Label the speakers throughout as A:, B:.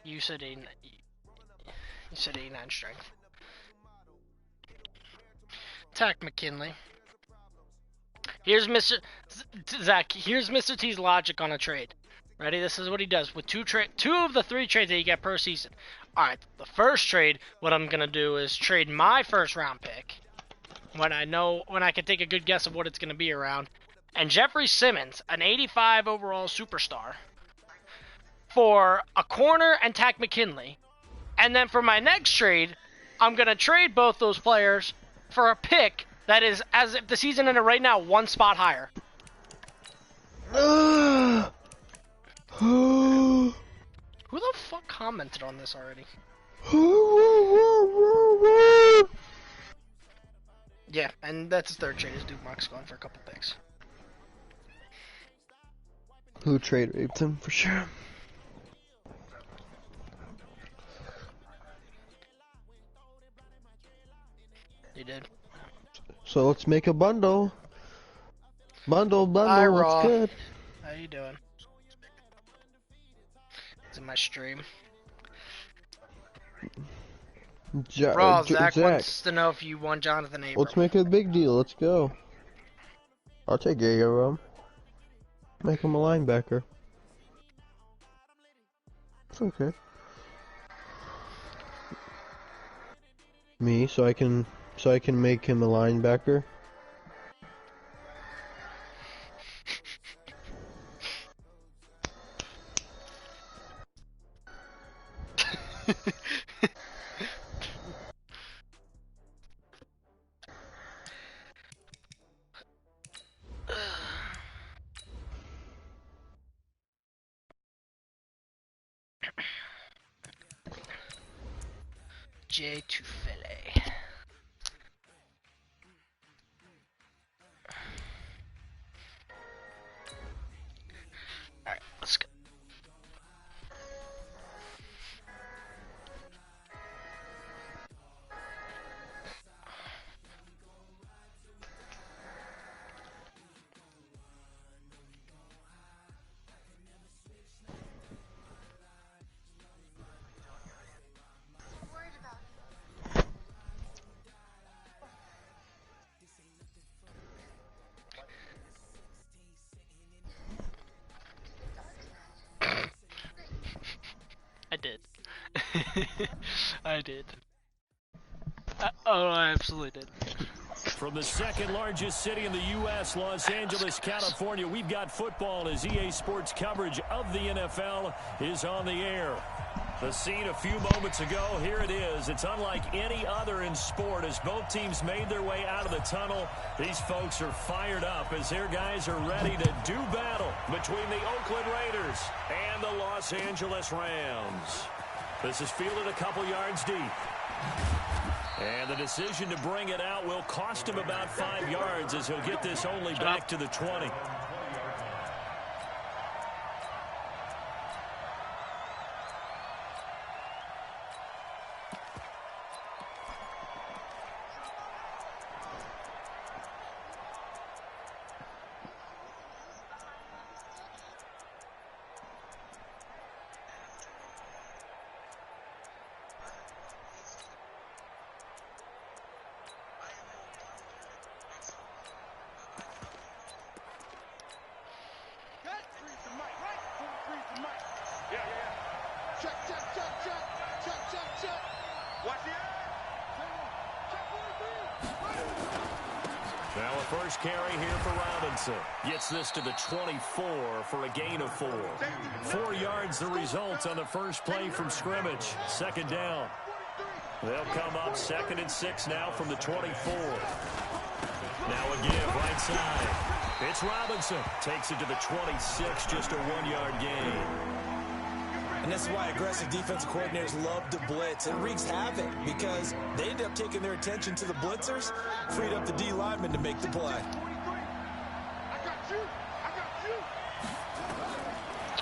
A: You said 89. You said 89 strength. Attack McKinley. Here's Mr. Zach. Here's Mr. T's logic on a trade. Ready? This is what he does with two of the 3 trades that you get per season. All right. The first trade, what I'm gonna do is trade my first round pick when I can take a good guess of what it's gonna be around, and Jeffrey Simmons, an 85 overall superstar, for a corner and Tack McKinley. And then for my next trade, I'm going to trade both those players for a pick that is, as if the season ended right now, 1 spot higher. Who the fuck commented on this already? Yeah, and that's his third trade, is Duke Mock's going for a couple picks.
B: Who trade raped him, for sure.
A: He did.
B: So let's make a bundle. Bundle,
A: Hi,
B: what's
A: Raw.
B: good?
A: How you doing? It's in my stream. Raw, Zach wants to know if you want Jonathan Abram.
B: Let's make it a big deal. Let's go. I'll take Abram. Make him a linebacker. It's okay. Me, so I can make him a linebacker.
A: J to Philly. Alright, let's go. I did. I did. Oh, I absolutely did.
C: From the second largest city in the U.S., Los Angeles, California, we've got football as EA Sports coverage of the NFL is on the air. The scene a few moments ago, here it is. It's unlike any other in sport as both teams made their way out of the tunnel. These folks are fired up as their guys are ready to do battle between the Oakland Raiders and the Los Angeles Rams. This is fielded a couple yards deep. And the decision to bring it out will cost him about 5 yards as he'll get this only back to the 20. Now a first carry here for Robinson. Gets this to the 24 for a gain of 4. 4 yards the result on the first play from scrimmage. Second down. They'll come up 2nd and 6 now from the 24. Now a give right side. It's Robinson. Takes it to the 26, just a 1-yard gain.
D: And that's why aggressive defensive coordinators love to blitz. It wreaks havoc because they end up taking their attention to the blitzers, freed up the D lineman to make the play.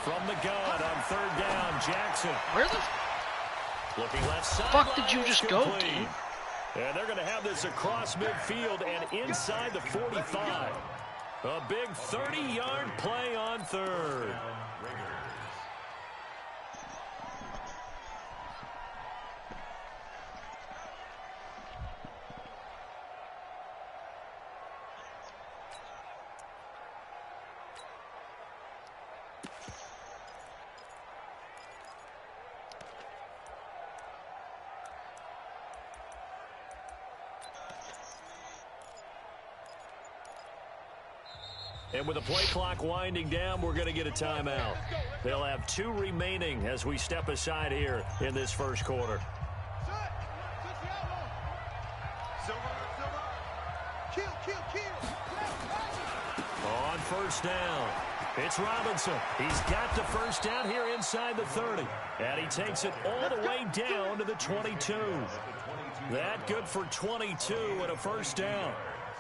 C: From the gun on 3rd down, Jackson.
A: Where the
C: looking left side.
A: fuck did you just go,
C: Complete.
A: dude?
C: And they're going to have this across midfield and inside the 45. A big 30-yard play on 3rd. And with the play clock winding down, we're going to get a timeout. They'll have 2 remaining as we step aside here in this first quarter. On first down, it's Robinson. He's got the first down here inside the 30. And he takes it all the way down to the 22. That good for 22 and a first down.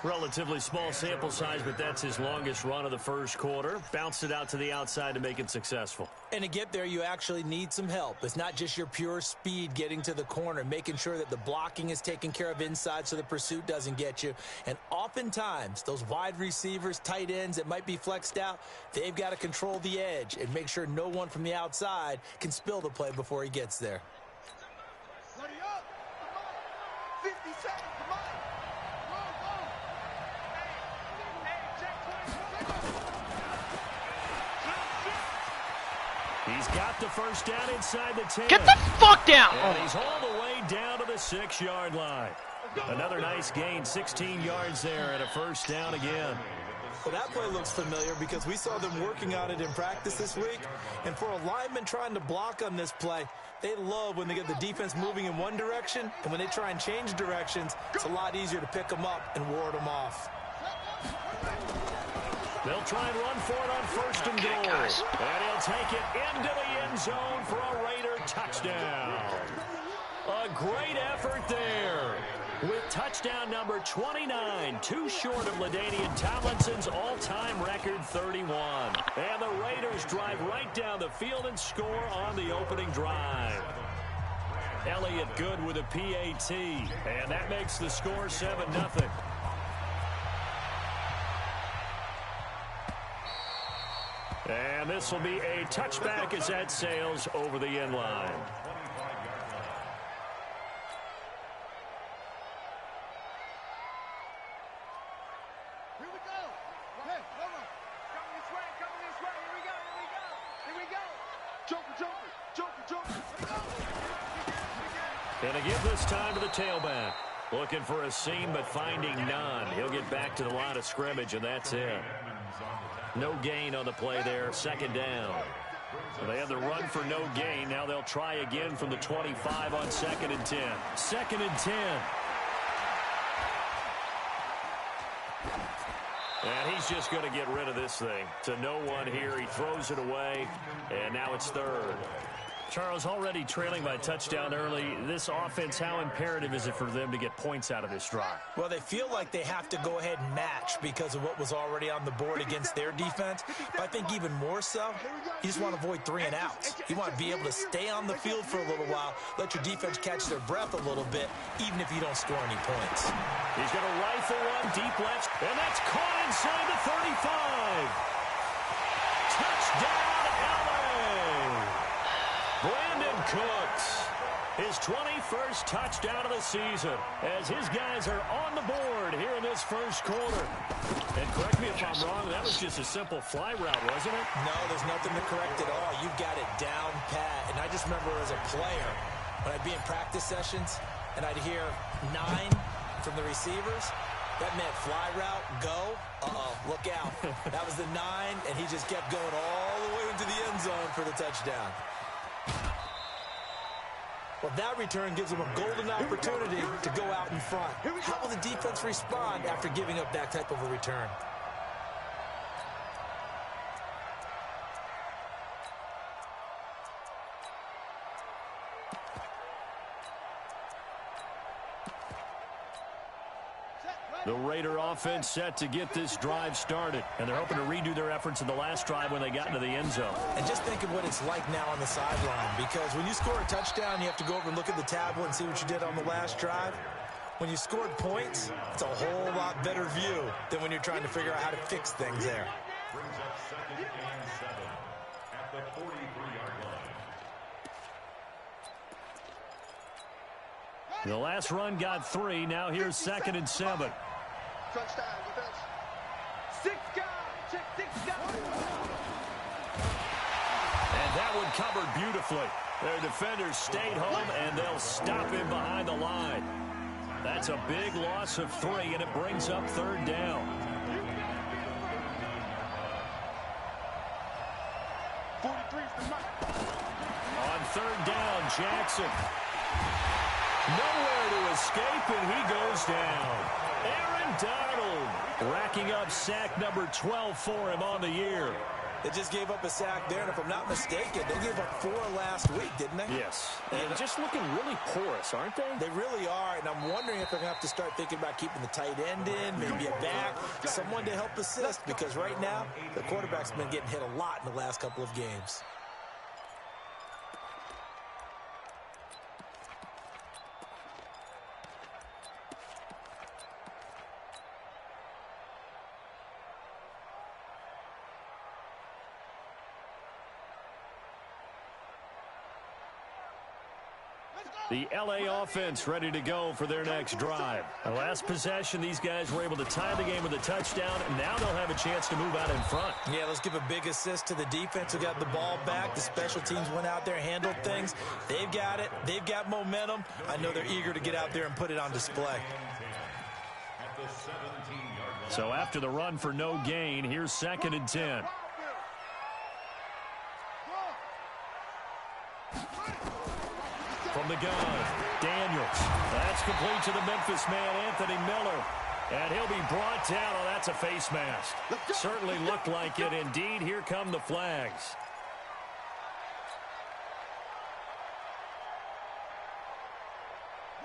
C: Relatively small sample size, but that's his longest run of the first quarter. Bounced it out to the outside to make it successful.
D: And to get there, you actually need some help. It's not just your pure speed getting to the corner, making sure that the blocking is taken care of inside so the pursuit doesn't get you. And oftentimes, those wide receivers, tight ends that might be flexed out, they've got to control the edge and make sure no one from the outside can spill the play before he gets there.
C: He's got the first down inside the 10.
A: Get the fuck down!
C: And he's all the way down to the 6-yard line. Another nice gain, 16 yards there and a first down again.
D: Well, that play looks familiar because we saw them working on it in practice this week. And for a lineman trying to block on this play, they love when they get the defense moving in one direction. And when they try and change directions, it's a lot easier to pick them up and ward them off.
C: They'll try and run for it on first and goal. And he'll take it into the end zone for a Raider touchdown. A great effort there. With touchdown number 29, too short of LaDainian Tomlinson's all-time record 31. And the Raiders drive right down the field and score on the opening drive. Elliott good with a PAT, and that makes the score 7-0. And this will be a touchback as that sails over the end line.
E: Here we go. Hey, hold on. Coming this way, coming this way. Here we go, here we go. Here we go. Joker, Joker, Joker, Joker. Here we go.
C: And to give this time to the tailback. Looking for a seam, but finding none. He'll get back to the line of scrimmage, and that's it. No gain on the play there, second down. They had the run for no gain. Now they'll try again from the 25 on 2nd and 10. 2nd and 10. And he's just going to get rid of this thing. To no one here. He throws it away, and now it's third. Charles, already trailing by a touchdown early. This offense, how imperative is it for them to get points out of this drive?
D: Well, they feel like they have to go ahead and match because of what was already on the board against their defense. But I think even more so, you just want to avoid 3 and outs. You want to be able to stay on the field for a little while, let your defense catch their breath a little bit, even if you don't score any points.
C: He's going to rifle one deep left, and that's caught inside the 35. Touchdown, Brandon Cooks, his 21st touchdown of the season, as his guys are on the board here in this first quarter. And correct me if I'm wrong, that was just a simple fly route, wasn't it?
D: No, there's nothing to correct at all. You've got it down pat. And I just remember as a player, when I'd be in practice sessions, and I'd hear 9 from the receivers, that meant fly route, go, look out. That was the 9, and he just kept going all the way into the end zone for the touchdown. Well, that return gives them a golden opportunity to go out in front. How will the defense respond after giving up that type of a return?
C: The Raider offense set to get this drive started, and they're hoping to redo their efforts in the last drive when they got into the end zone.
D: And just think of what it's like now on the sideline, because when you score a touchdown, you have to go over and look at the tablet and see what you did on the last drive. When you scored points, it's a whole lot better view than when you're trying to figure out how to fix things there.
F: Brings up 2nd and 7 at the 43-yard line.
C: The last run got 3. Now here's 2nd and 7.
E: Touchdown, defense. 6 guys. Check 6 guys.
C: And that one covered beautifully. Their defenders stayed home, and they'll stop him behind the line. That's a big loss of 3, and it brings up 3rd down. On third down, Jackson. Nowhere to escape, and he goes down. Aaron Donald racking up sack number 12 for him on the year.
D: They just gave up a sack there, and if I'm not mistaken, they gave up 4 last week, didn't they?
C: Yes. And just looking really porous, aren't they?
D: They really are, and I'm wondering if they're going to have to start thinking about keeping the tight end in, maybe a back, someone to help assist, because right now, the quarterback's been getting hit a lot in the last couple of games.
C: The LA offense ready to go for their next drive. The last possession, these guys were able to tie the game with a touchdown, and now they'll have a chance to move out in front.
D: Yeah, let's give a big assist to the defense who got the ball back. The special teams went out there, handled things. They've got it. They've got momentum. I know they're eager to get out there and put it on display.
C: So after the run for no gain, here's 2nd and 10. From the gun, Daniels. That's complete to the Memphis man, Anthony Miller. And he'll be brought down. Oh, that's a face mask. Certainly looked like it. Indeed, here come the flags.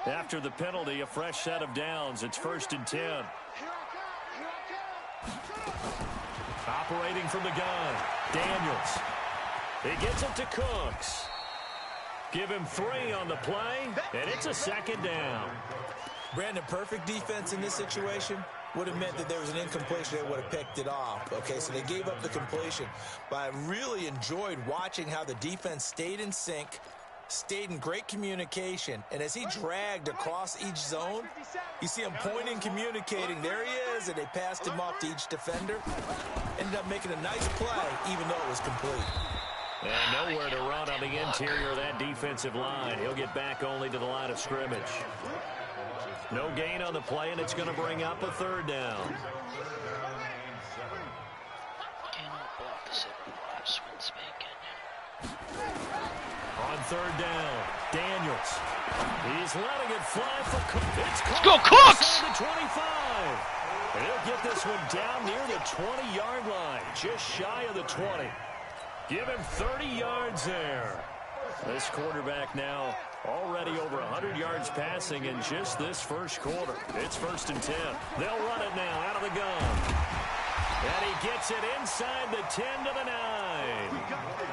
C: After the penalty, a fresh set of downs. It's 1st and 10. Operating from the gun, Daniels. He gets it to Cooks. Give him 3 on the play, and it's a 2nd down.
D: Brandon, perfect defense in this situation would have meant that there was an incompletion. They would have picked it off. Okay, so they gave up the completion. But I really enjoyed watching how the defense stayed in sync, stayed in great communication, and as he dragged across each zone, you see him pointing, communicating. There he is, and they passed him off to each defender. Ended up making a nice play, even though it was complete.
C: And nowhere to run on the interior of that defensive line. He'll get back only to the line of scrimmage. No gain on the play, and it's going to bring up a 3rd down. On 3rd down, Daniels. He's letting it fly for Cooks.
A: Let's go, Cooks!
C: The 25. And he'll get this one down near the 20-yard line, just shy of the 20. Give him 30 yards there. This quarterback now already over 100 yards passing in just this first quarter. It's 1st and 10. They'll run it now out of the gun. And he gets it inside the 10 to the 9.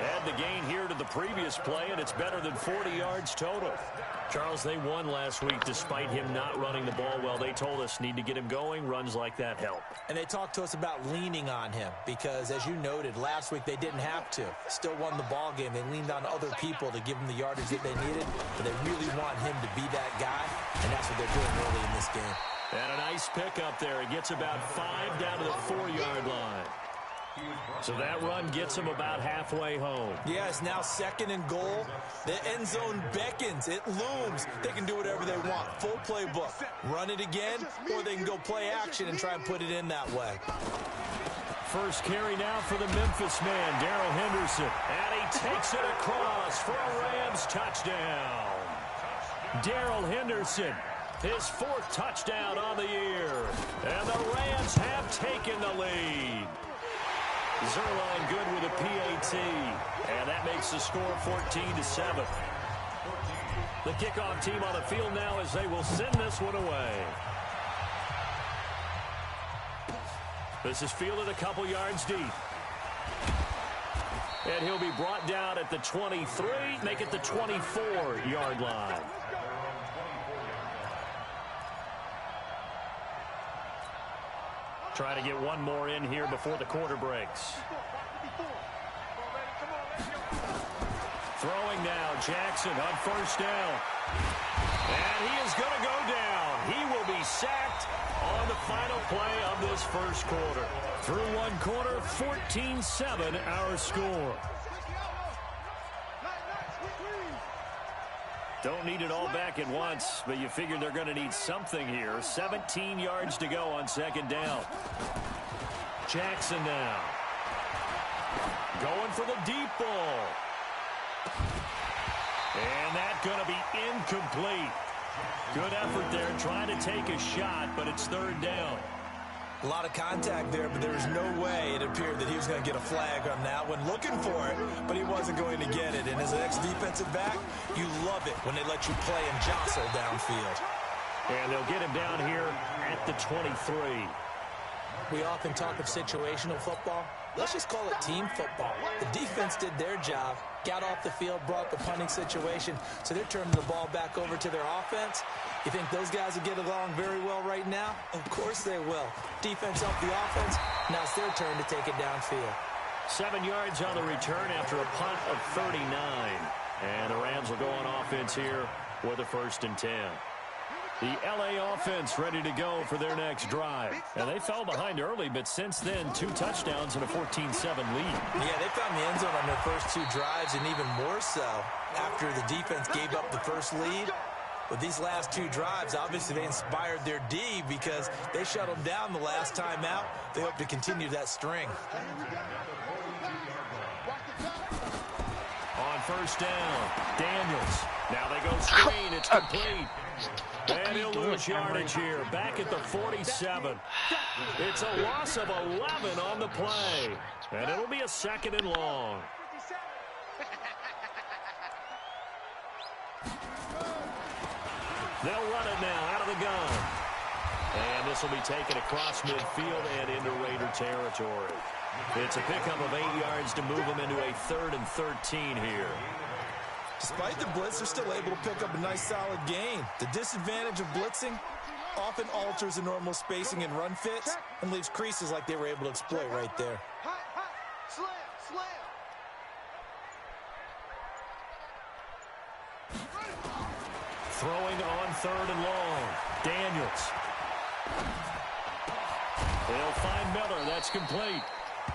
C: Add the gain here to the previous play, and it's better than 40 yards total. Charles, they won last week despite him not running the ball well. They told us need to get him going. Runs like that help.
D: And they talked to us about leaning on him because, as you noted, last week they didn't have to. Still won the ball game. They leaned on other people to give them the yardage that they needed, but they really want him to be that guy, and that's what they're doing early in this game.
C: And a nice pickup there. He gets about 5 down to the 4-yard line. So that run gets him about halfway home.
D: Yeah, it's now 2nd and goal. The end zone beckons. It looms. They can do whatever they want. Full playbook. Run it again, or they can go play action and try and put it in that way.
C: First carry now for the Memphis man, Darrell Henderson. And he takes it across for a Rams touchdown. Darrell Henderson, his 4th touchdown on the year. And the Rams have taken the lead. Zerline good with a PAT, and that makes the score 14-7. The kickoff team on the field now as they will send this one away. This is fielded a couple yards deep. And he'll be brought down at the 23, make it the 24-yard line. Try to get one more in here before the quarter breaks. Throwing now, Jackson on 1st down. And he is going to go down. He will be sacked on the final play of this first quarter. Through one quarter, 14-7 our score. Don't need it all back at once, but you figure they're going to need something here. 17 yards to go on 2nd down. Jackson now. Going for the deep ball. going to be incomplete. Good effort there trying to take a shot, but it's third down.
D: A lot of contact there, but there was no way it appeared that he was going to get a flag on that one. Looking for it, but he wasn't going to get it. And as an ex-defensive back, you love it when they let you play and jostle downfield.
C: And they'll get him down here at the 23.
D: We often talk of situational football. Let's just call it team football. The defense did their job, got off the field, brought the punting situation, so they're turning the ball back over to their offense. You think those guys will get along very well right now? Of course they will. Defense helped the offense. Now it's their turn to take it downfield.
C: 7 yards on the return after a punt of 39. And the Rams will go on offense here with a 1st and 10. The LA offense ready to go for their next drive. And they fell behind early, but since then, 2 touchdowns and a 14-7 lead.
D: Yeah, they found the end zone on their first 2 drives, and even more so after the defense gave up the first lead. With these last 2 drives, obviously they inspired their D because they shut them down the last time out. They hope to continue that string.
C: On 1st down, Daniels. Now they go screen. It's complete. And he'll lose yardage here. Back at the 47. It's a loss of 11 on the play. And it'll be a 2nd and long. They'll run it now out of the gun. And this will be taken across midfield and into Raider territory. It's a pickup of 8 yards to move them into a 3rd and 13 here.
D: Despite the blitz, they're still able to pick up a nice solid gain. The disadvantage of blitzing often alters the normal spacing and run fits and leaves creases like they were able to exploit right there.
E: Slam, slam.
C: Throwing on 3rd and long. Daniels. They'll find Miller. That's complete.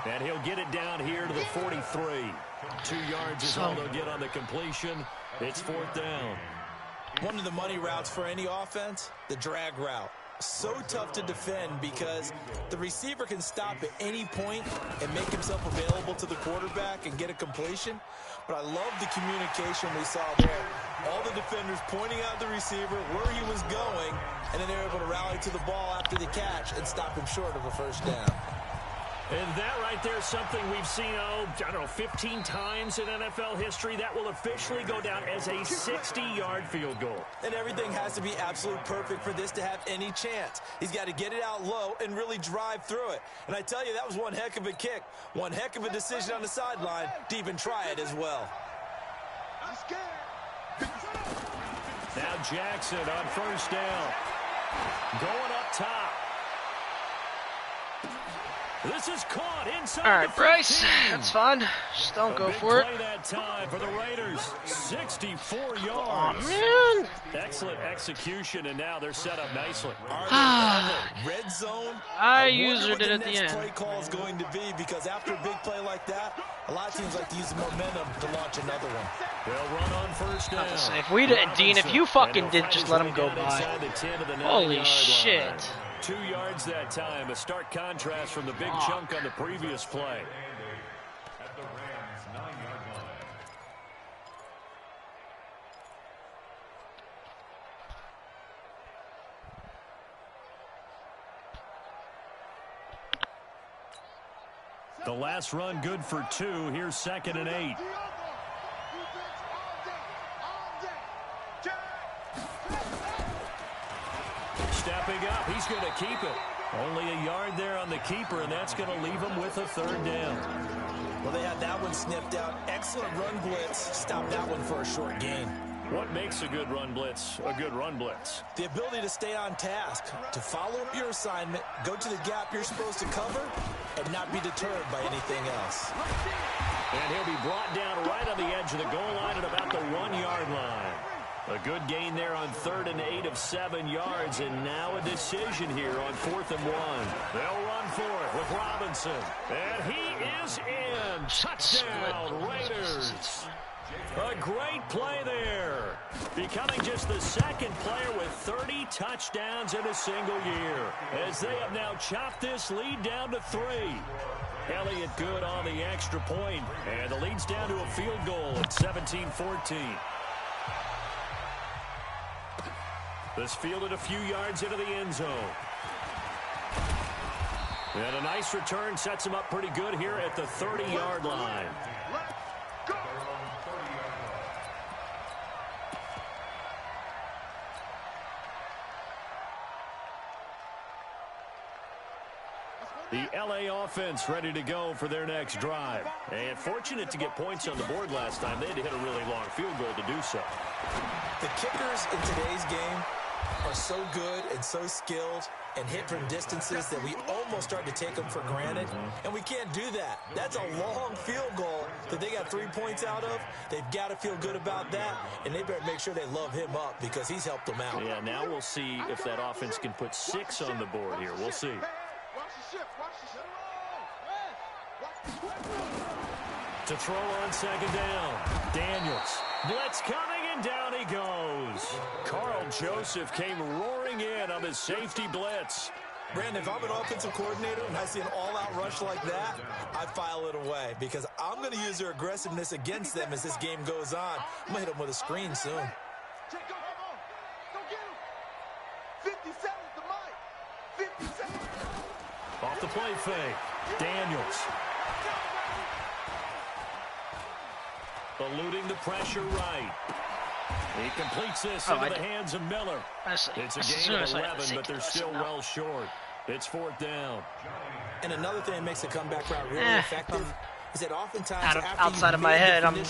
C: And he'll get it down here to the 43. 2 yards is all they'll get on the completion. It's 4th down.
D: One of the money routes for any offense, the drag route. So tough to defend because the receiver can stop at any point and make himself available to the quarterback and get a completion. But I love the communication we saw there. All the defenders pointing out the receiver, where he was going, and then they're able to rally to the ball after the catch and stop him short of a 1st down.
C: And that right there is something we've seen, I don't know, 15 times in NFL history. That will officially go down as a 60-yard field goal.
D: And everything has to be absolutely perfect for this to have any chance. He's got to get it out low and really drive through it. And I tell you, that was one heck of a kick. One heck of a decision on the sideline to even try it as well.
C: Now Jackson on 1st down. Going up top. This is caught inside.
A: All right, Bryce, that's fine. Just don't go for it.
C: Play that time for the Raiders. 64 yards.
A: Oh, man.
C: Excellent execution, and now they're set up nicely.
D: Red zone.
A: I used it at the
D: next
A: end.
D: play call is going to be because after a big play like that, a lot of teams like to use the momentum to launch another one.
C: They'll run on 1st down.
A: If we did, Dean, if you fucking did, just let him go by. Holy shit.
C: 2 yards that time. A stark contrast from the big chunk on the previous play.
F: At the Rams' 9-yard line.
C: The last run good for 2. Here's 2nd and 8. Stepping up, he's going to keep it. Only a yard there on the keeper, and that's going to leave him with a 3rd down.
D: Well, they had that one sniffed out. Excellent run blitz. Stop that one for a short gain.
C: What makes a good run blitz a good run blitz?
D: The ability to stay on task, to follow up your assignment, go to the gap you're supposed to cover, and not be deterred by anything else.
C: And he'll be brought down right on the edge of the goal line at about the 1-yard line. A good gain there on 3rd and 8 of 7 yards, and now a decision here on 4th and 1. They'll run for it with Robinson, and he is in. Touchdown, Raiders. A great play there. Becoming just the 2nd player with 30 touchdowns in a single year, as they have now chopped this lead down to 3. Elliott good on the extra point, and the lead's down to a field goal at 17-14. This fielded a few yards into the end zone. And a nice return sets him up pretty good here at the 30-yard line. The LA offense ready to go for their next drive. And fortunate to get points on the board last time. They had to hit a really long field goal to do so.
D: The kickers in today's game are so good and so skilled and hit from distances that we almost start to take them for granted. And we can't do that. That's a long field goal that they got 3 points out of. They've got to feel good about that, and they better make sure they love him up because he's helped them out.
C: Yeah, now we'll see if that offense can put 6 on the board here. We'll see. To throw on second down, Daniels. Blitz coming, and down he goes. Carl Joseph came roaring in on his safety blitz.
D: Brandon, if I'm an offensive coordinator and I see an all-out rush like that, I file it away because I'm going to use their aggressiveness against them as this game goes on. I'm going to hit them with a screen soon.
E: Go get him. 50 seconds to Mike. 50 seconds.
C: Off the play fake, Daniels. Eluding the pressure right. He completes this into the hands of Miller. It's a gain of 11, but they're still well short. It's 4th down.
D: And another thing that makes the comeback route really effective is that oftentimes
A: outside of my head, I'm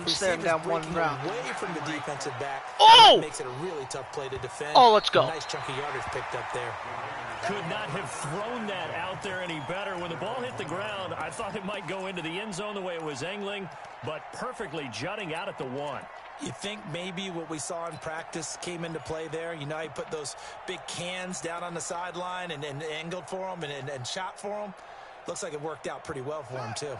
A: staring down one route.
D: Away from the defensive back.
A: Oh!
D: Makes it a really tough play to defend.
A: Oh, let's go.
D: Nice chunk of yardage picked up there.
C: Could not have thrown that out there any better. When the ball hit the ground, I thought it might go into the end zone the way it was angling, but perfectly jutting out at the 1.
D: You think maybe what we saw in practice came into play there? You know, he put those big cans down on the sideline and angled for them and shot for them. Looks like it worked out pretty well for him, too.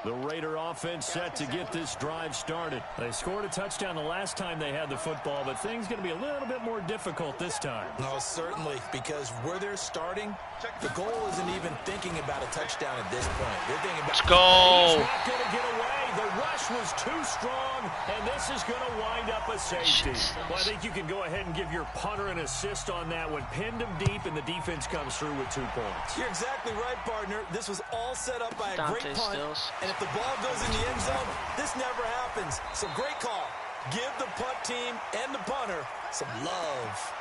C: The Raider offense set to get this drive started. They scored a touchdown the last time they had the football, but things going to be a little bit more difficult this time.
D: No, certainly, because where they're starting, the goal isn't even thinking about a touchdown at this point. They're thinking about...
A: Let's go!
C: He's not going to get away. The rush was too strong, and this is going to wind up a safety. Well, I think you can go ahead and give your punter an assist on that one. Pinned him deep, and the defense comes through with 2 points.
D: You're exactly right, partner. This was all set up by a great punt. And if the ball goes in the end zone, this never happens. So great call. Give the punt team and the punter some love.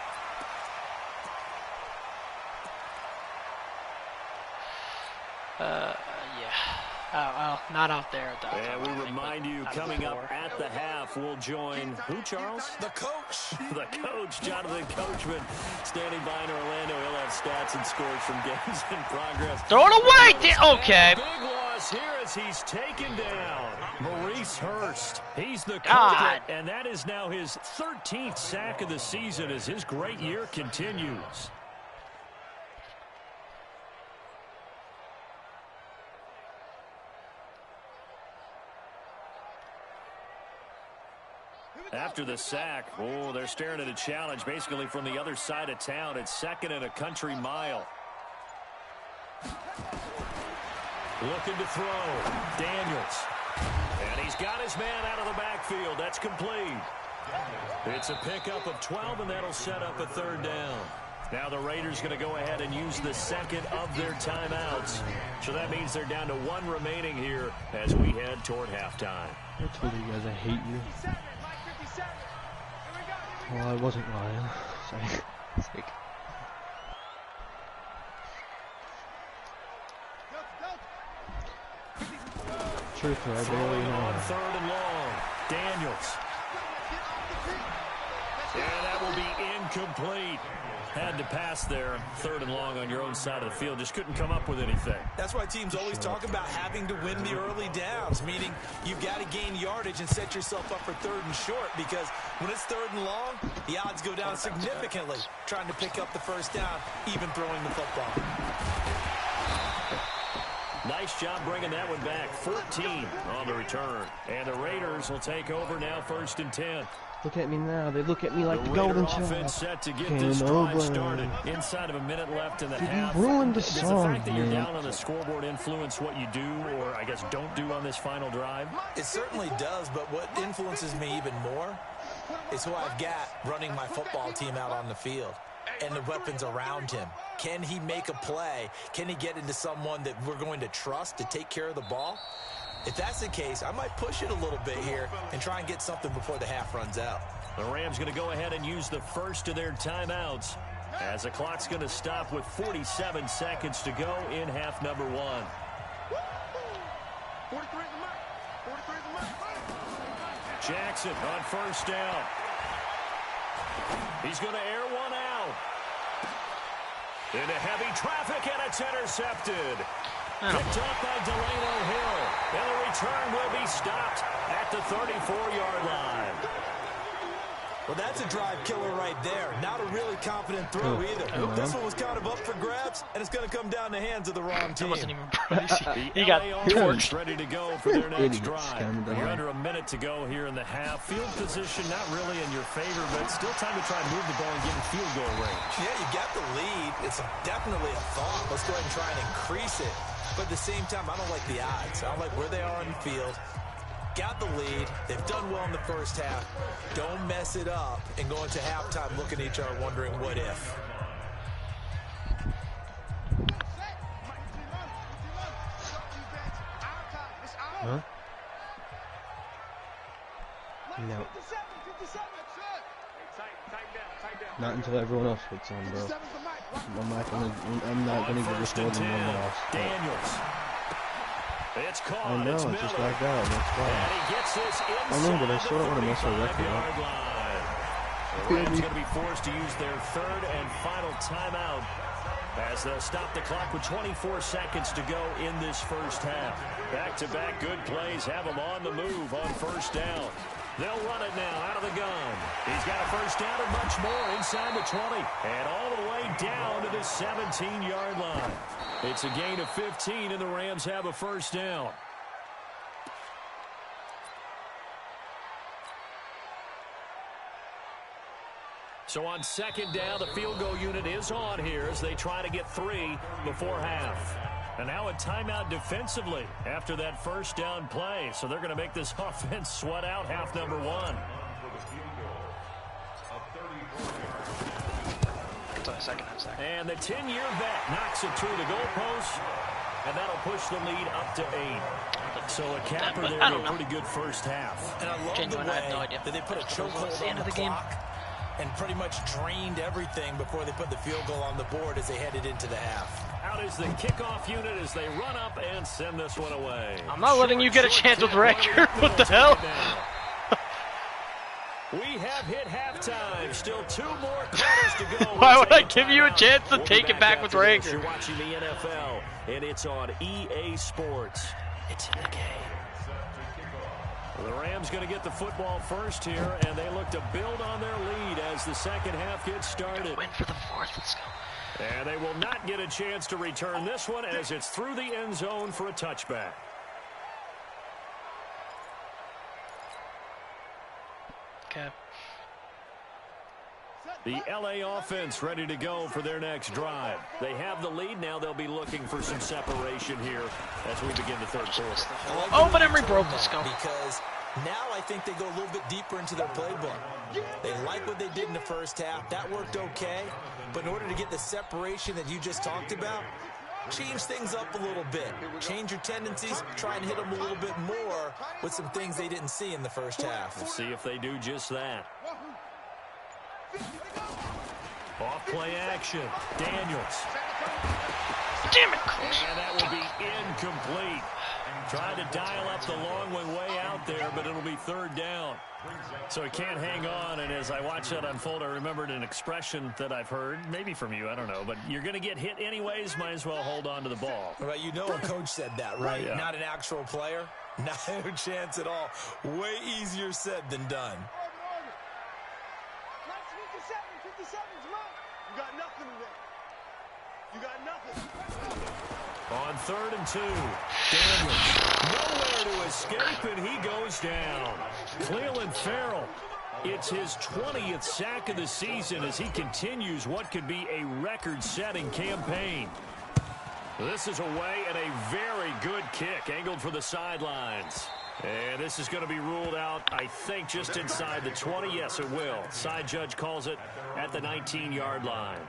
A: Yeah. Well, not out there.
C: And we remind you, coming up at the half, we'll join who, Charles?
D: The coach.
C: The coach, Jonathan Coachman, standing by in Orlando. He'll have stats and scores from games in progress.
A: Throw it away! Okay.
C: Big loss here as he's taken down. Maurice Hurst. He's the culprit, and that is now his 13th sack of the season as his great year continues. After the sack, they're staring at a challenge basically from the other side of town. It's 2nd and a country mile. Looking to throw. Daniels. And he's got his man out of the backfield. That's complete. It's a pickup of 12, and that'll set up a 3rd down. Now the Raiders going to go ahead and use the 2nd of their timeouts. So that means they're down to 1 remaining here as we head toward halftime.
B: I told you guys I hate you. Well, I wasn't lying. So, truthfully, I barely know.
C: On 3rd and long. Daniels. And that will be incomplete. Had to pass there. 3rd and long on your own side of the field. Just couldn't come up with anything.
D: That's why teams always talk about having to win the early downs, meaning you've got to gain yardage and set yourself up for 3rd and short, because when it's 3rd and long, the odds go down significantly trying to pick up the 1st down, even throwing the football.
C: Nice job bringing that one back. 14 on the return. And the Raiders will take over now, 1st and 10.
B: Look at me now. They look at me like the
C: Raider
B: golden
C: offense set to get this drive started. Inside of a minute left in the half.
B: You ruined the
C: Does
B: song,
C: the fact that you're
B: man.
C: down on the scoreboard influence what you do, or I guess don't do on this final drive?
D: It certainly does, but what influences me even more is who I've got running my football team out on the field and the weapons around him. Can he make a play? Can he get into someone that we're going to trust to take care of the ball? If that's the case, I might push it a little bit here and try and get something before the half runs out.
C: The Rams going to go ahead and use the first of their timeouts as the clock's going to stop with 47 seconds to go in half number 1.
E: 43 is the mark. 43 is the mark.
C: Jackson on first down. He's going to air one out. Into heavy traffic, and it's intercepted. Picked up by Delano Hill. And the return will be stopped at the 34-yard line.
D: Well, that's a drive killer right there. Not a really confident throw either. This one was kind of up for grabs, and it's going to come down the hands of the wrong team.
A: Wasn't even crazy. He
C: The
A: got
C: LA
A: torched.
C: offense ready to go for their next
B: Idiots,
C: drive.
B: calm down.
C: You're under a minute to go here in the half. Field position not really in your favor, but still time to try and move the ball and get in field goal range.
D: Yeah, you got the lead. It's definitely a thought. Let's go ahead and try and increase it. But at the same time, I don't like the odds. I don't like where they are on the field. Got the lead. They've done well in the first half. Don't mess it up and go into halftime looking at each other wondering what if.
B: Huh? No. Not until everyone else puts on, bro. I'm not gonna give this more than one loss.
C: Daniels. It's caught.
B: I know,
C: it's
B: it's just
C: Miller.
B: like that. That's
C: And
B: why.
C: he gets this
B: I know, but I
C: inside
B: still don't want to mess our
C: the
B: record up.
C: 45-yard line. The Rams going to be forced to use their third and final timeout as they'll stop the clock with 24 seconds to go in this first half. Back-to-back good plays have them on the move on first down. They'll run it now out of the gun. He's got a first down and much more inside the 20 and all the way down to the 17-yard line. It's a gain of 15, and the Rams have a first down. So on second down, the field goal unit is on here as they try to get 3 before half. And now a timeout defensively after that first down play. So they're going to make this offense sweat out half number 1. And the 10-year vet knocks it through the goalpost, and that'll push the lead up to 8. So a capper there to a pretty good first half.
D: And I love
A: Genuine,
D: the
A: I
D: way
A: have no idea.
D: that they put a
A: That's what it was
D: chokehold
A: at the
D: on
A: end
D: the
A: of the game.
D: clock and pretty much drained everything before they put the field goal on the board as they headed into the half.
C: Out is the kickoff unit as they run up and send this one away.
A: I'm not letting you get a chance with record. What the hell?
C: We have hit halftime. Still 2 more quarters to go.
A: Why would I give you a chance to take it back with
C: You're
A: record?
C: watching the NFL, and it's on EA Sports.
A: It's in the game.
C: The Rams going to get the football first here, and they look to build on their lead as the second half gets started.
A: Win for the fourth. Let's go.
C: And they will not get a chance to return this one as it's through the end zone for a touchback.
A: Okay.
C: The LA offense ready to go for their next drive. They have the lead now. They'll be looking for some separation here as we begin the third quarter.
A: Oh, but Emery broke. Let's go.
D: Because now I think they go a little bit deeper into their playbook. They like what they did in the first half. That worked okay. But in order to get the separation that you just talked about, change things up a little bit. Change your tendencies. Try and hit them a little bit more with some things they didn't see in the first half.
C: We'll see if they do just that. Off play action. Daniels.
A: Damn it, Chris.
C: And that will be incomplete. Tried to dial up the long one way out there, but it'll be third down. So he can't hang on, and as I watch that unfold, I remembered an expression that I've heard, maybe from you, I don't know, but you're going to get hit anyways, might as well hold on to the ball.
D: Right, you know a coach said that, right?
C: Yeah.
D: Not an actual player. Not a chance at all. Way easier said than done.
E: 57, you got nothing today. You got nothing.
C: On 3rd and 2, Daniels nowhere to escape, and he goes down. Cleveland Farrell, it's his 20th sack of the season as he continues what could be a record-setting campaign. This is away and a very good kick angled for the sidelines. And this is going to be ruled out, I think, just inside the 20. Yes, it will. Side judge calls it at the 19-yard line.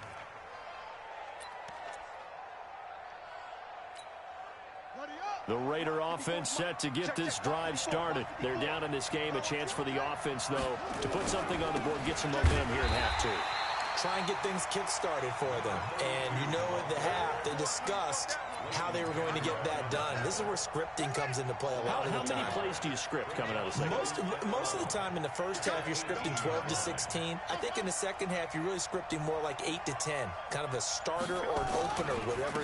C: The Raider offense set to get this drive started. They're down in this game. A chance for the offense, though, to put something on the board, get some momentum here in half 2.
D: Try and get things kick-started for them. And you know at the half, they discussed how they were going to get that done. This is where scripting comes into play a lot of the time.
C: How many plays do you script coming out of the second?
D: Most of the time in the first half, you're scripting 12 to 16. I think in the second half, you're really scripting more like 8 to 10. Kind of a starter or an opener, whatever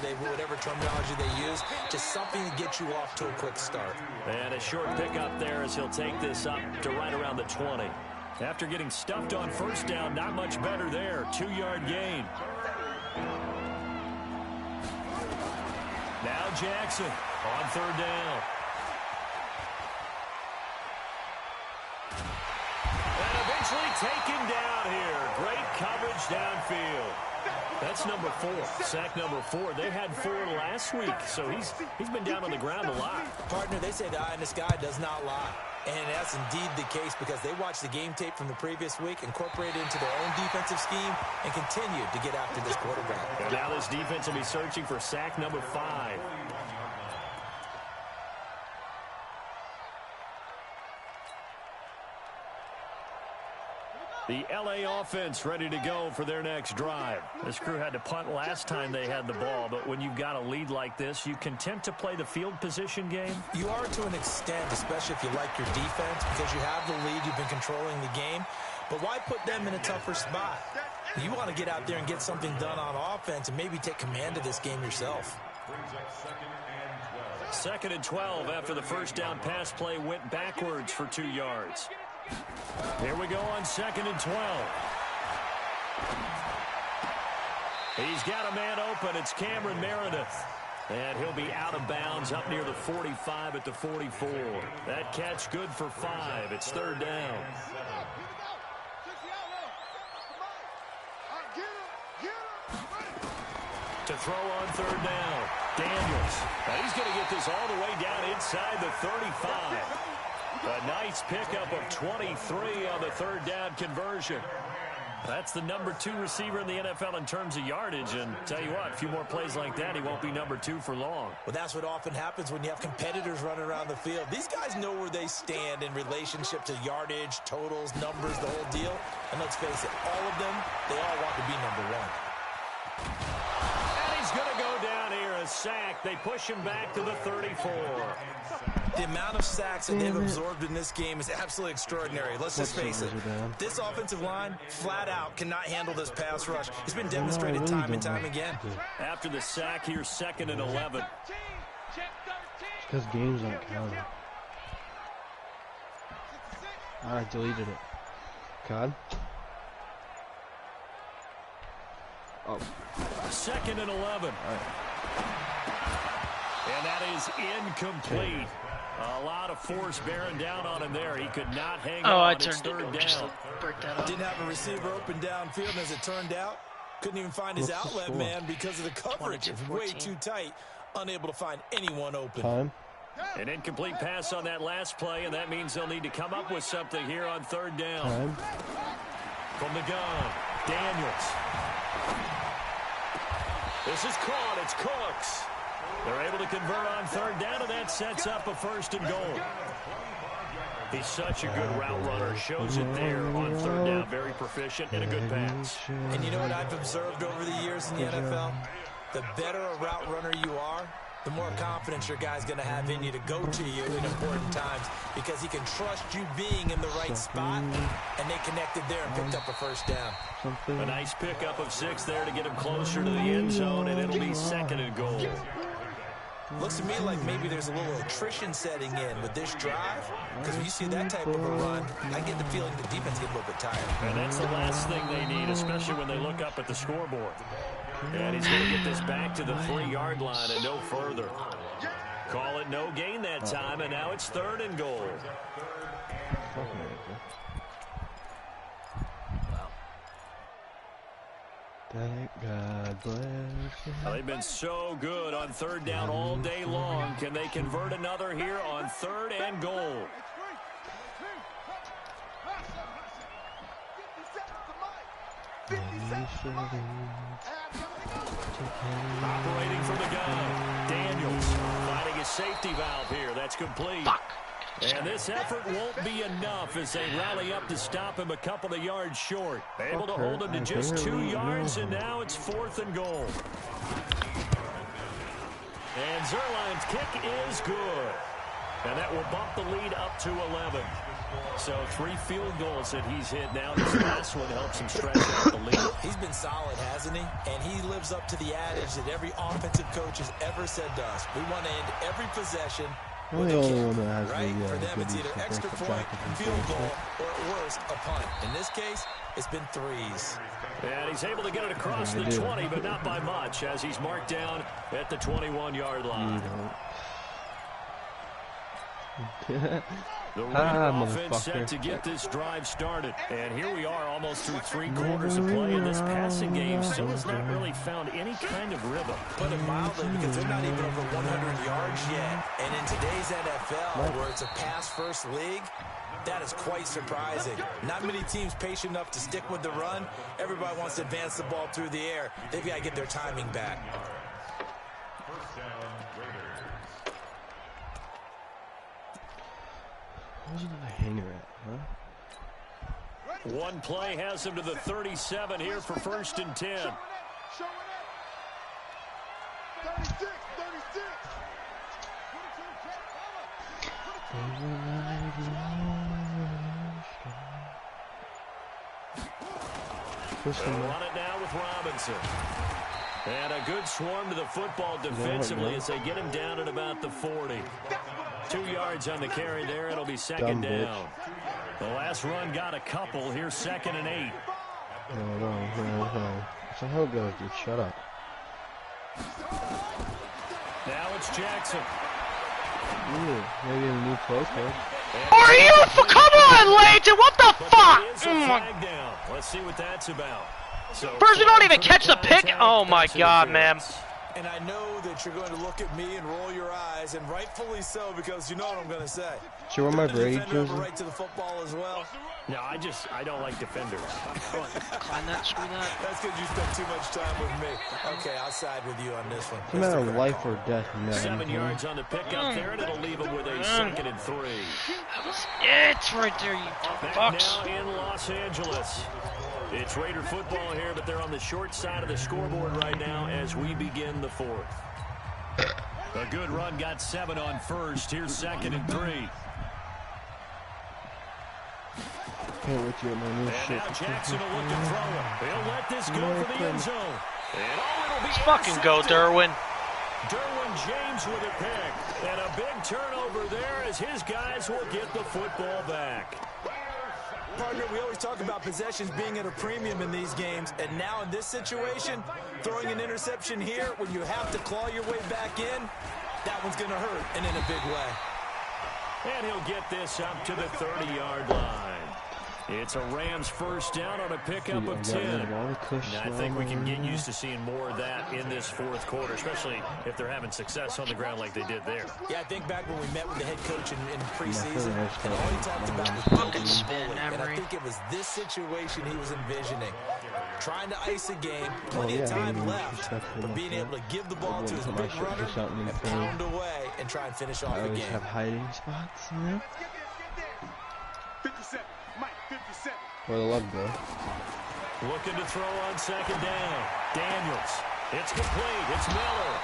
D: terminology they use. Just something to get you off to a quick start.
C: And a short pickup there as he'll take this up to right around the 20. After getting stuffed on first down, not much better there. 2-yard gain. Now Jackson on third down. And eventually taken down here. Great coverage downfield. That's number 4. Sack number 4. They had 4 last week, so he's been down on the ground a lot.
D: Partner, they say the eye in the sky does not lie. And that's indeed the case because they watched the game tape from the previous week, incorporated it into their own defensive scheme, and continued to get after this quarterback.
C: And now this defense will be searching for sack number 5. The LA offense ready to go for their next drive. This crew had to punt last time they had the ball, but when you've got a lead like this, you content to play the field position game?
D: You are to an extent, especially if you like your defense, because you have the lead, you've been controlling the game. But why put them in a tougher spot? You want to get out there and get something done on offense and maybe take command of this game yourself.
C: Second and 12 after the first down pass play went backwards for 2 yards. Here we go on second and 12. He's got a man open. It's Cameron Meredith. And he'll be out of bounds up near the 45 at the 44. That catch good for 5. It's third down. To throw on third down, Daniels. Now he's going to get this all the way down inside the 35. A nice pickup of 23 on the third down conversion. That's the number 2 receiver in the NFL in terms of yardage. And tell you what, a few more plays like that, he won't be number 2 for long.
D: Well, that's what often happens when you have competitors running around the field. These guys know where they stand in relationship to yardage, totals, numbers, the whole deal. And let's face it, all of them, they all want to be number 1.
C: And he's going to go down here, a sack. They push him back to the 34.
D: The amount of sacks that they've absorbed in this game is absolutely extraordinary. Let's just face it. This offensive line, flat out, cannot handle this pass rush. It's been demonstrated time and time again.
C: After the sack, here's second and 11.
B: Because games aren't counting. I deleted it. God. Oh.
C: Second and 11. And that is incomplete. A lot of force bearing down on him there. He could not hang on.
A: I
C: It's
A: turned
C: third
A: it.
C: down.
A: Just break that up.
D: Didn't have a receiver open downfield, and as it turned out, couldn't even find his
B: What's the
D: outlet
B: score?
D: man because of the coverage.
A: 22-14.
D: Way too tight, unable to find anyone open.
B: Time.
C: An incomplete pass on that last play, and that means they'll need to come up with something here on third down.
B: Time.
C: From the gun, Daniels. This is caught. It's Cooks. They're able to convert on third down, and that sets up a first and goal. He's such a good route runner. Shows it there on third down. Very proficient and a good pass.
D: And you know what I've observed over the years in the NFL? The better a route runner you are, the more confidence your guy's going to have in you to go to you in important times because he can trust you being in the right spot, and they connected there and picked up a first down.
C: A nice pickup of 6 there to get him closer to the end zone, and it'll be second and goal.
D: Looks to me like maybe there's a little attrition setting in with this drive because when you see that type of a run, I get the feeling the defense get a little bit tired.
C: And that's the last thing they need, especially when they look up at the scoreboard. And he's going to get this back to the 3-yard line and no further. Call it no gain that time, and now it's third and goal.
B: God bless you.
C: Well, they've been so good on third down all day long. Can they convert another here on third and goal? Operating from the gun. Daniels finding his safety valve here. That's complete.
A: Fuck.
C: And this effort won't be enough as they rally up to stop him a couple of yards short. Able to hold him to just 2 yards, and now it's 4th and goal. And Zerline's kick is good. And that will bump the lead up to 11. So 3 field goals that he's hit now. This last one helps him stretch out the lead.
D: He's been solid, hasn't he? And he lives up to the adage that every offensive coach has ever said to us. We want to end every possession
B: I'm the only one that has
D: right?
B: the
D: For them, it's either extra point, field goal, or at worst, a punt. In this case, it's been 3s.
C: And he's able to get it across the 20, but not by much, as he's marked down at the 21-yard line. The Raider offense set to get this drive started. And here we are almost through 3 quarters of play, and this passing game still has not really found any kind of rhythm.
D: Put it mildly, because they're not even over 100 yards yet. And in today's NFL, where it's a pass-first league, that is quite surprising. Not many teams patient enough to stick with the run. Everybody wants to advance the ball through the air. They've got to get their timing back.
F: First down, Raiders.
B: Where's the hanger at, huh?
C: One play has him to the 37 here for 1st and 10.
E: 36, 36.
C: They'll run it now with Robinson. And a good swarm to the football defensively as they get him down at about the 40. 2 yards on the carry there. It'll be 2nd down. The last run got a couple. Here's 2nd and 8.
B: No. So how it goes, dude. Shut up.
C: Now it's Jackson.
B: Ooh, maybe a new close one.
A: Are you? Come on, Leighton! What the fuck?
C: But there is a flag down. Let's see what that's about. So
A: First, you don't even catch the pick. Oh my God, man.
D: And I know that you're going to look at me and roll your eyes, and rightfully so, because you know what I'm going to say.
B: Should I wear my
D: The
B: Brady
D: defender have a
B: jersey?
D: right to the football as well.
C: No, I don't like defenders.
A: Climb that, screw that.
D: That's because you spent too much time with me. Okay, I'll side with you on this one.
B: It's a matter of life or death, man.
C: 7 yards on the pickup there, and it'll leave him with a 2nd and 3.
A: That was it right there, you
C: Back
A: fucks.
C: now in Los Angeles. It's Raider football here, but they're on the short side of the scoreboard right now as we begin the 4th. A good run, got 7 on 1st. Here's 2nd and 3.
B: Can't wait to get my new
C: And
B: shit.
C: now Jackson will look to throw it. He'll let this go for the end zone. And it'll be
A: Let's fucking go,
C: intercepted.
A: Derwin.
C: Derwin James with a pick. And a big turnover there as his guys will get the football back.
D: Partner, we always talk about possessions being at a premium in these games, and now in this situation, throwing an interception here when you have to claw your way back in, that one's going to hurt, and in a big way.
C: And he'll get this up to the 30-yard line. It's a Rams first down on a pickup of 10. And I think we can get used to seeing more of that in this 4th quarter, especially if they're having success on the ground like they did there.
D: Yeah, I think back when we met with the head coach in preseason, and all he talked about was
A: Fucking
D: building
A: spin,
D: bully. And I
A: Emery.
D: think it was this situation he was envisioning. Trying to ice a game,
B: Oh,
D: plenty
B: yeah,
D: of time
B: maybe
D: left,
B: disrespectful
D: but
B: like
D: being
B: that.
D: able to give the ball to his
B: wouldn't put
D: big
B: my shit
D: runner
B: just out in the
D: and
B: thing.
D: pound away and try and finish off
B: I
D: the
B: always
D: game.
B: have hiding spots, you know?
E: 57, Mike, 57.
B: Where the love go.
C: Looking to throw on 2nd down. Daniels. It's complete. It's Miller.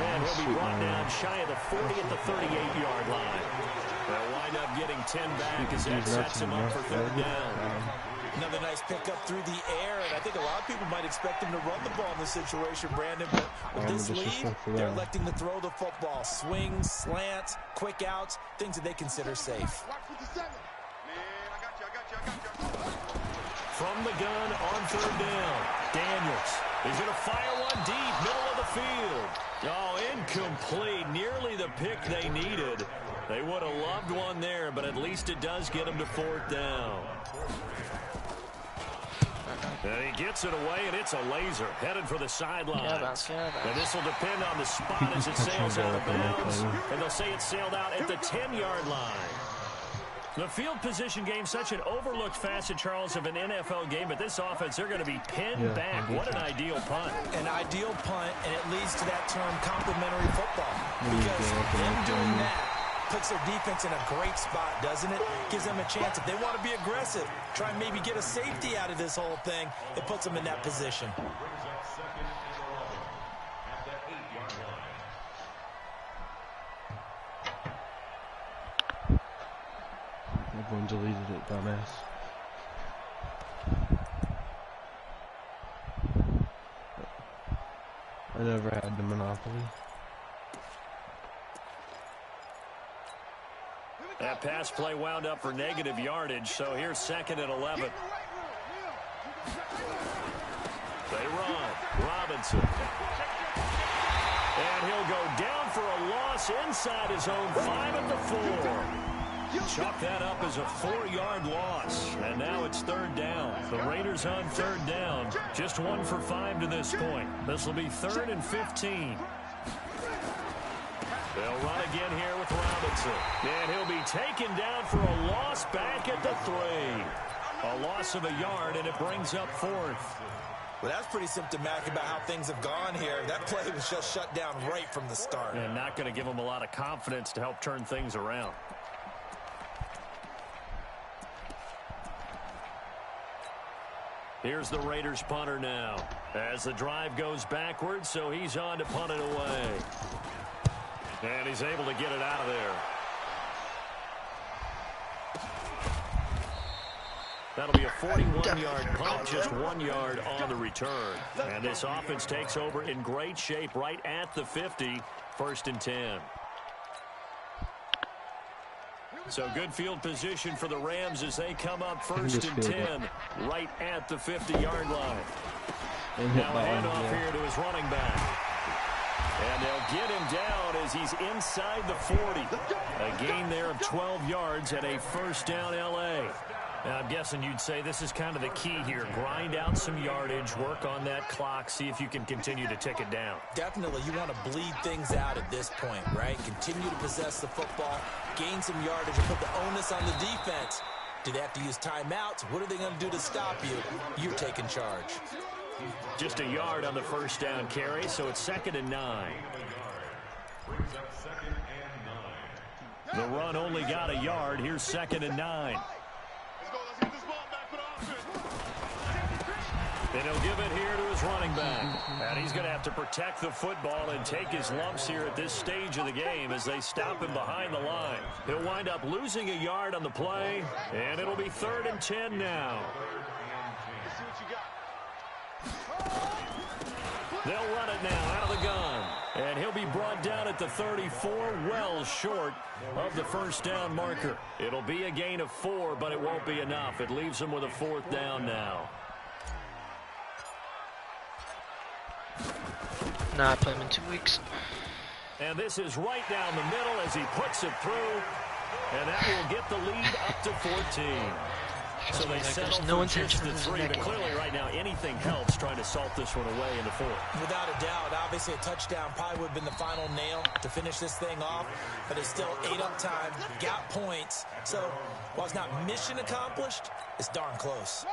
C: And he'll be brought down shy of the 40 at the 38-yard line. They'll wind up getting 10 back as that sets him up for 3rd down.
D: Another nice pickup through the air, and I think a lot of people might expect him to run the ball in this situation, Brandon, but with this lead,
B: disrespectful
D: they're
B: there.
D: electing to throw the football. Swings, slants, quick outs, things that they consider safe.
E: Watch 57. Man, I got you.
C: From the gun on 3rd down. Daniels is going to fire one deep, middle of the field. Oh, incomplete. Nearly the pick they needed. They would have loved one there, but at least it does get them to 4th down. And he gets it away, and it's a laser headed for the sidelines. And this will depend on the spot as it sails out of bounds. And they'll say it sailed out at the 10-yard line. The field position game, such an overlooked facet, Charles, of an NFL game. But this offense, they're going to be pinned back. What an ideal punt.
D: An ideal punt, and it leads to that term complementary football. Because them doing that puts their defense in a great spot, doesn't it? Gives them a chance. If they want to be aggressive, try and maybe get a safety out of this whole thing, it puts them in that position.
F: Brings up second and 11 at the 8-yard line.
B: Everyone deleted it, dumbass. I never had the monopoly.
C: That pass play wound up for negative yardage, so here's second and 11. They run. Robinson. And he'll go down for a loss inside his own 5 at the 4. Chalk that up as a 4-yard loss. And now it's third down. The Raiders on third down. Just 1 for 5 to this point. This will be 3rd and 15. They'll run again here with Robinson. And he'll be taken down for a loss back at the 3. A loss of a yard, and it brings up 4th.
D: Well, that's pretty symptomatic about how things have gone here. That play was just shut down right from the start.
C: And not going to give them a lot of confidence to help turn things around. Here's the Raiders punter now. As the drive goes backwards, so he's on to punt it away. And he's able to get it out of there. That'll be a 41-yard punt, just 1 yard on the return. And this offense takes over in great shape right at the 50, 1st and 10. So good field position for the Rams as they come up 1st and 10, right at the 50-yard line. Now a handoff here to his running back. And they'll get him down as he's inside the 40. A gain there of 12 yards at a 1st down L.A. Now, I'm guessing you'd say this is kind of the key here. Grind out some yardage, work on that clock, see if you can continue to tick it down.
D: Definitely, you want to bleed things out at this point, right? Continue to possess the football, gain some yardage, and put the onus on the defense. Do they have to use timeouts? What are they going to do to stop you? You're taking charge.
C: Just a yard on the 1st down carry, so it's 2nd and 9.
F: Brings up 2nd and 9.
C: The run only got a yard. Here's 2nd and 9.
E: Let's get this ball back for the offense.
C: And he'll give it here to his running back. And he's going to have to protect the football and take his lumps here at this stage of the game as they stop him behind the line. He'll wind up losing a yard on the play, and it'll be 3rd and 10 now.
E: Let's see what you got.
C: They'll run it now out of the gun. And he'll be brought down at the 34, well short of the 1st down marker. It'll be a gain of 4, but it won't be enough. It leaves him with a 4th down now.
A: Nah, I play him in 2 weeks.
C: And this is right down the middle as he puts it through. And that will get the lead up to 14. So they settle
A: no
C: for
A: intention
C: just the 3, but clearly right now anything helps trying to salt this one away in the 4th.
D: Without a doubt, obviously a touchdown probably would have been the final nail to finish this thing off, but it's still 8 up time, got points. So while it's not mission accomplished, it's darn close.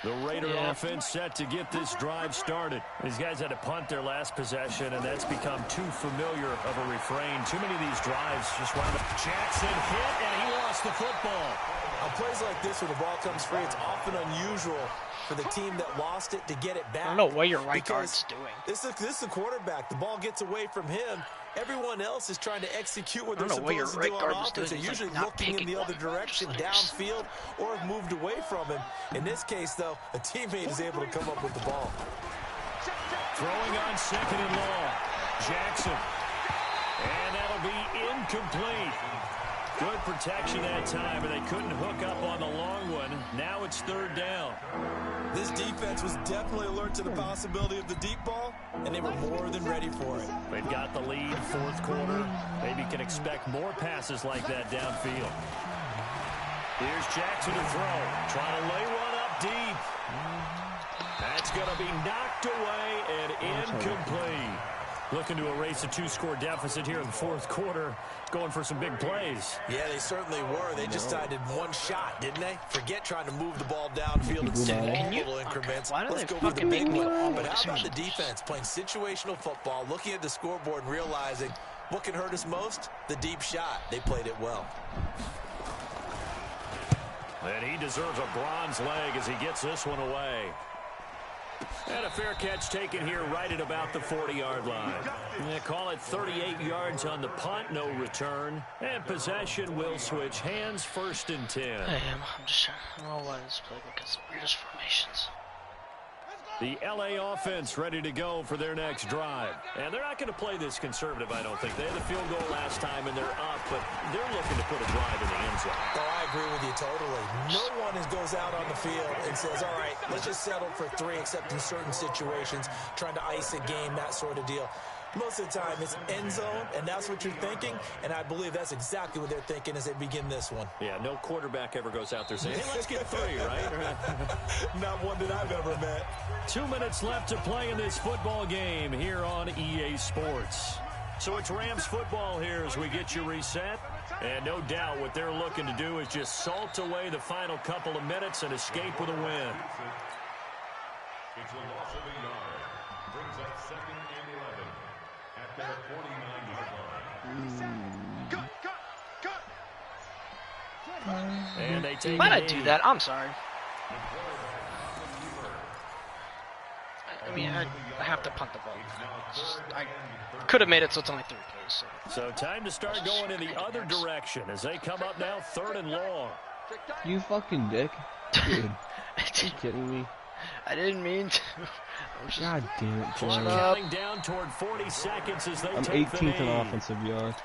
C: The Raider offense set to get this drive started. These guys had to punt their last possession, and that's become too familiar of a refrain. Too many of these drives just wound up. Jackson hit, and he lost the football.
D: On plays like this where the ball comes free, it's often unusual for the team that lost it to get it back.
A: I don't know what your right guard's doing.
D: This is a quarterback. The ball gets away from him. Everyone else is trying to execute what they're supposed to do on offense. They're usually looking in the other direction, downfield, or have moved away from him. In this case, though, a teammate is able to come up with the ball.
C: Throwing on 2nd and long. Jackson. And that'll be incomplete. Good protection that time, and they couldn't hook up on the long one. Now it's 3rd down.
D: This defense was definitely alert to the possibility of the deep ball, and they were more than ready for it.
C: They've got the lead, 4th quarter. Maybe can expect more passes like that downfield. Here's Jackson to throw. Trying to lay one up deep. to be knocked away and incomplete. Looking to erase a 2-score deficit here in the fourth quarter. Going for some big plays.
D: Yeah, they certainly were. They just decided one shot, didn't they? Forget trying to move the ball downfield in small little increments.
A: Why do
D: Let's
A: they
D: go for the
A: fucking
D: big
A: make me
D: one.
A: all
D: But
A: the
D: how about the
A: decisions?
D: defense playing situational football, looking at the scoreboard and realizing what can hurt us most? The deep shot. They played it well.
C: And he deserves a bronze leg as he gets this one away. And a fair catch taken here right at about the 40-yard line. Yeah, call it 38 yards on the punt, no return. And possession will switch hands, 1st and 10.
A: I am. I'm just trying. I don't know why this play because of weirdest formations.
C: The LA offense ready to go for their next drive. And they're not going to play this conservative, I don't think. They had the field goal last time, and they're up, but they're looking to put a drive in the end zone.
D: Oh, I agree with you totally. No one goes out on the field and says, all right, let's just settle for 3, except in certain situations, trying to ice a game, that sort of deal. Most of the time, it's end zone, and that's what you're thinking, and I believe that's exactly what they're thinking as they begin this one.
C: Yeah, no quarterback ever goes out there saying, hey, let's get 3, right?
D: Not one that I've ever met.
C: 2 minutes left to play in this football game here on EA Sports. So it's Rams football here as we get you reset. And no doubt what they're looking to do is just salt away the final couple of minutes and escape with a win.
F: It's a loss of a yard. Brings up 2nd and 11 at their 49-yard line.
C: And they take
A: Why'd I
C: a
A: do
C: knee.
A: that? I'm sorry. I mean, I have to punt the ball. I could have made it so it's only 3 plays.
C: So time to start going in the other direction as they come up now 3rd and long.
B: You fucking dick. Dude,
A: I
B: you kidding me?
A: didn't mean to. I was just,
B: God damn it,
C: Clock
B: John.
C: counting down toward 40 seconds as they
B: I'm
C: take the
B: 18th in
C: knee.
B: offensive yards,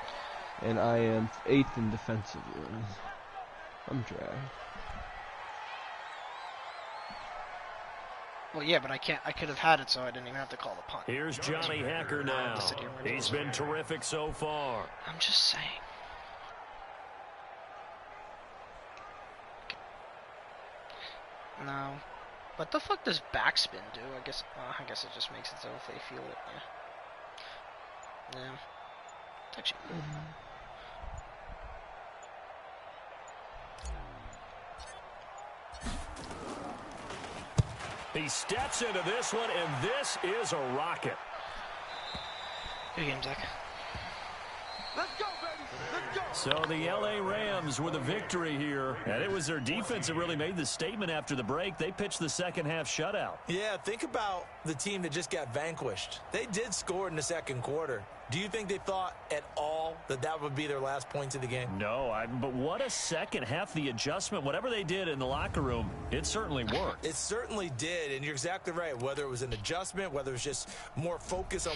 B: and I am 8th in defensive yards. I'm dry.
A: well, yeah, but I can't. I could have had it, so I didn't even have to call the punt.
C: Here's Johnny Hacker now. He's been terrific so far.
A: I'm just saying. No. What the fuck does backspin do? I guess it just makes it so if they feel it. Yeah. Yeah. It's actually cool.
C: He steps into this one, and this is a rocket.
A: Good game, Zach.
E: Let's go, baby. Let's go.
C: So the L.A. Rams with a victory here. And it was their defense that really made the statement after the break. They pitched the second half shutout.
D: Yeah, think about the team that just got vanquished. They did score in the second quarter. Do you think they thought at all that that would be their last points of the game?
C: No, but what a second half. The adjustment, whatever they did in the locker room, it certainly worked.
D: It certainly did, and you're exactly right. Whether it was an adjustment, whether it was just more focus on...